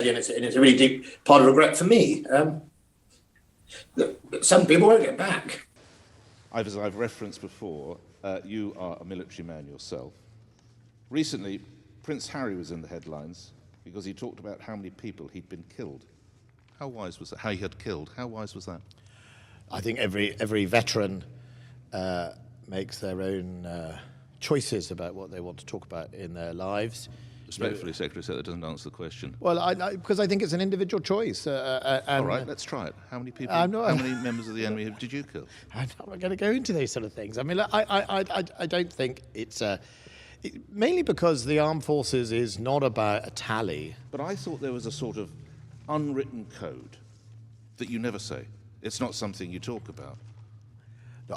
And it's a really deep part of regret for me. Some people won't get back. As I've referenced before, you are a military man yourself. Recently, Prince Harry was in the headlines because he talked about how many people he'd been killed. How wise was that? How he had killed? How wise was that? I think every veteran makes their own choices about what they want to talk about in their lives. Respectfully, Secretary, so that doesn't answer the question. Well, because I think it's an individual choice. All right, let's try it. How many people? How many members of the enemy did you kill? I'm not going to go into those sort of things. I mean, I don't think it's mainly because the armed forces is not about a tally. But I thought there was a sort of unwritten code that you never say. It's not something you talk about. No,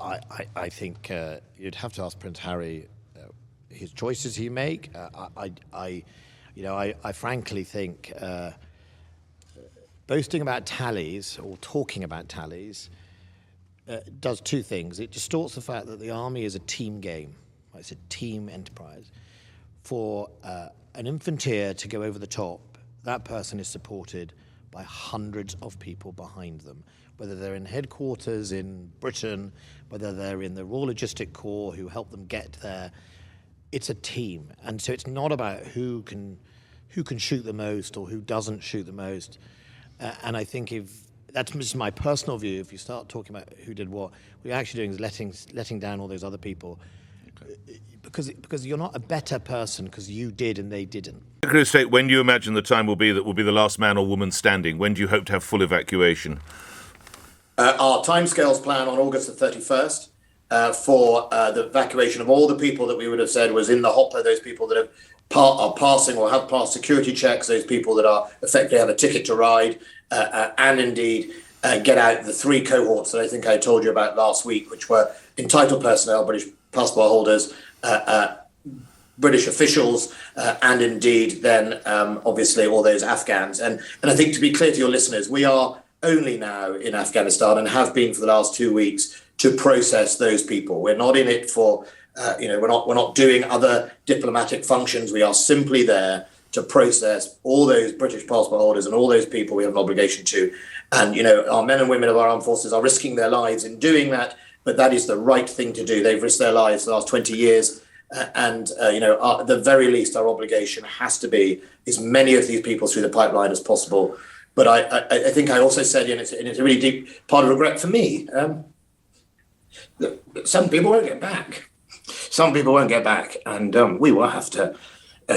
I think you'd have to ask Prince Harry his choices he make. I frankly think boasting about tallies or talking about tallies does two things. It distorts the fact that the army is a team game. It's a team enterprise. For an infanteer to go over the top, that person is supported by hundreds of people behind them, whether they're in headquarters in Britain, whether they're in the Royal Logistic Corps who help them get there. It's a team, and so it's not about who can shoot the most or who doesn't shoot the most. And I think if that's just my personal view, if you start talking about who did what you're actually doing is letting down all those other people, because you're not a better person because you did and they didn't. Secretary of State, when do you imagine the time will be the last man or woman standing? When do you hope to have full evacuation? Our timescales plan on August the 31st. For the evacuation of all the people that we would have said was in the hopper, those people that are passing or have passed security checks, those people that are effectively have a ticket to ride, and indeed get out the three cohorts that I think I told you about last week, which were entitled personnel, British passport holders, British officials, and indeed then obviously all those Afghans. And I think to be clear to your listeners, we are only now in Afghanistan and have been for the last 2 weeks to process those people. We're not in it for, we're not doing other diplomatic functions. We are simply there to process all those British passport holders and all those people we have an obligation to. And, our men and women of our armed forces are risking their lives in doing that, but that is the right thing to do. They've risked their lives for the last 20 years. At the very least, our obligation has to be as many of these people through the pipeline as possible. But I think I also said, and it's a really deep part of regret for me, some people won't get back. Some people won't get back, and we will have to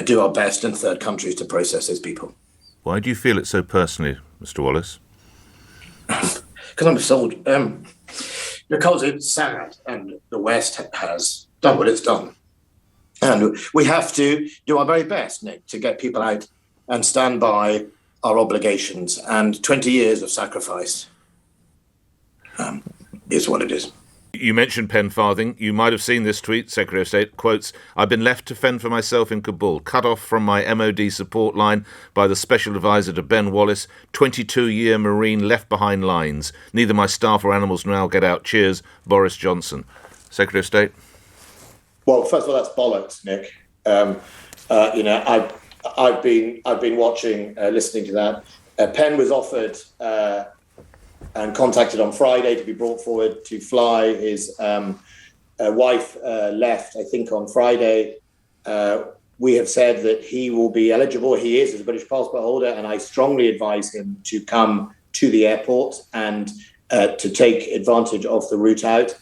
do our best in third countries to process those people. Why do you feel it so personally, Mr. Wallace? Because I'm a soldier. Because it's sad, and the West has done what it's done. And we have to do our very best, Nick, to get people out and stand by our obligations. And 20 years of sacrifice is what it is. You mentioned pen farthing. You might have seen this tweet, Secretary of State, quotes, "I've been left to fend for myself in Kabul, cut off from my MOD support line by the Special Advisor to Ben Wallace, 22-year Marine left behind lines. Neither my staff or animals now get out. Cheers, Boris Johnson." Secretary of State? Well, first of all, that's bollocks, Nick. I've been watching, listening to that. Penn was offered and contacted on Friday to be brought forward to fly. His wife left, I think, on Friday. We have said that he will be eligible. He is as a British passport holder, and I strongly advise him to come to the airport and to take advantage of the route out.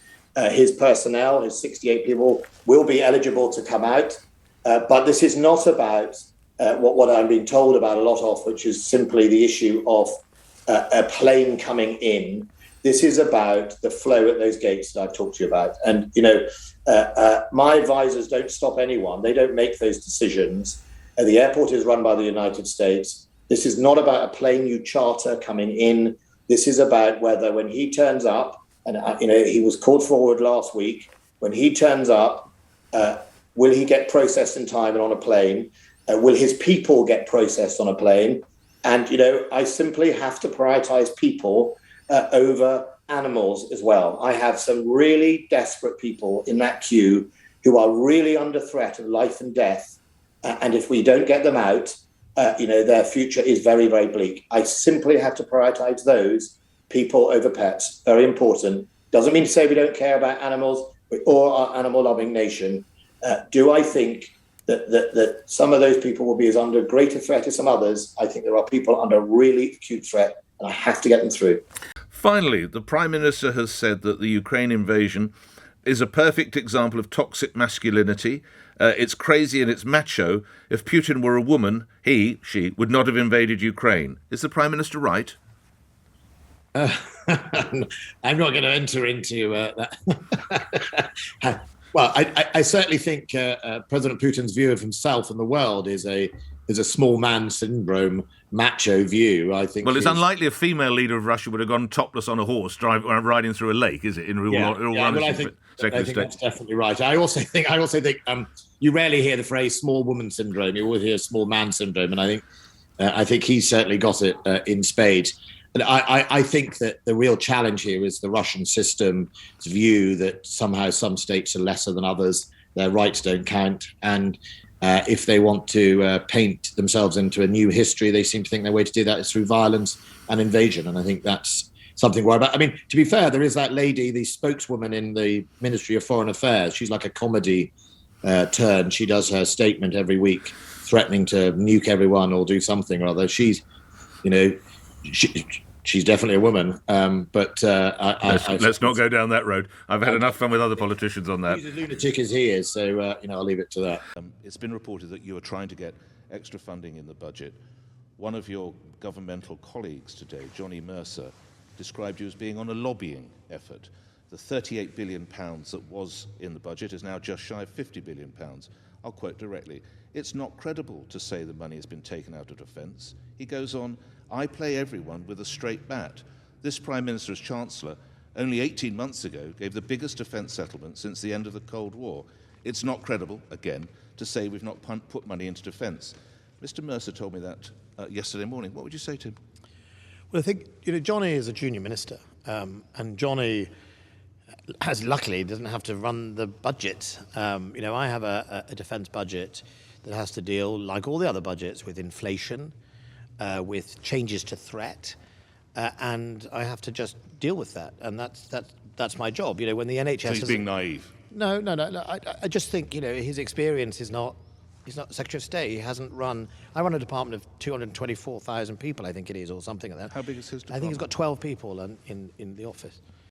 His personnel, his 68 people, will be eligible to come out. But this is not about what I'm being told about a lot of, which is simply the issue of a plane coming in. This is about the flow at those gates that I've talked to you about. And, my advisors don't stop anyone. They don't make those decisions. The airport is run by the United States. This is not about a plane you charter coming in. This is about whether when he turns up, and, he was called forward last week, when he turns up, will he get processed in time and on a plane? Will his people get processed on a plane? And, I simply have to prioritize people over animals as well. I have some really desperate people in that queue who are really under threat of life and death. And if we don't get them out, their future is very, very bleak. I simply have to prioritise those people over pets. Very important. Doesn't mean to say we don't care about animals. We all are animal-loving nation. Do I think that some of those people will be as under greater threat as some others? I think there are people under really acute threat, and I have to get them through. Finally, the Prime Minister has said that the Ukraine invasion is a perfect example of toxic masculinity. It's crazy and it's macho. If Putin were a woman, she would not have invaded Ukraine. Is the Prime Minister right? I'm not going to enter into that. Well, I certainly think President Putin's view of himself and the world is a small man syndrome, macho view. I think. Well, it's unlikely a female leader of Russia would have gone topless on a horse riding through a lake, is it? In real well, I think that's definitely right. I also think you rarely hear the phrase "small woman syndrome." You always hear "small man syndrome," and I think he's certainly got it in spades. And I think that the real challenge here is the Russian system's view that somehow some states are lesser than others, their rights don't count, and if they want to paint themselves into a new history, they seem to think their way to do that is through violence and invasion. And I think that's something worry about. I mean, to be fair, there is that lady, the spokeswoman in the Ministry of Foreign Affairs. She's like a comedy turn. She does her statement every week, threatening to nuke everyone or do something or other. She's definitely a woman, but let's not go down that road. I've had enough fun with other politicians on that. He's as lunatic as he is, so I'll leave it to that. It's been reported that you are trying to get extra funding in the budget. One of your governmental colleagues today, Johny Mercer, described you as being on a lobbying effort. The £38 billion that was in the budget is now just shy of £50 billion. I'll quote directly. It's not credible to say the money has been taken out of defence. He goes on, I play everyone with a straight bat. This Prime Minister as Chancellor only 18 months ago gave the biggest defence settlement since the end of the Cold War. It's not credible, again, to say we've not put money into defence. Mr Mercer told me that yesterday morning. What would you say to him? Well, I think, Johny is a junior minister, and Johny luckily doesn't have to run the budget. I have a defence budget that has to deal, like all the other budgets, with inflation, with changes to threat, and I have to just deal with that, and that's my job. When the NHS. So he's being naive. No. I just think his experience is not. He's not Secretary of State. He hasn't run. I run a department of 224,000 people, I think it is, or something like that. How big is his department? I think he's got 12 people in the office.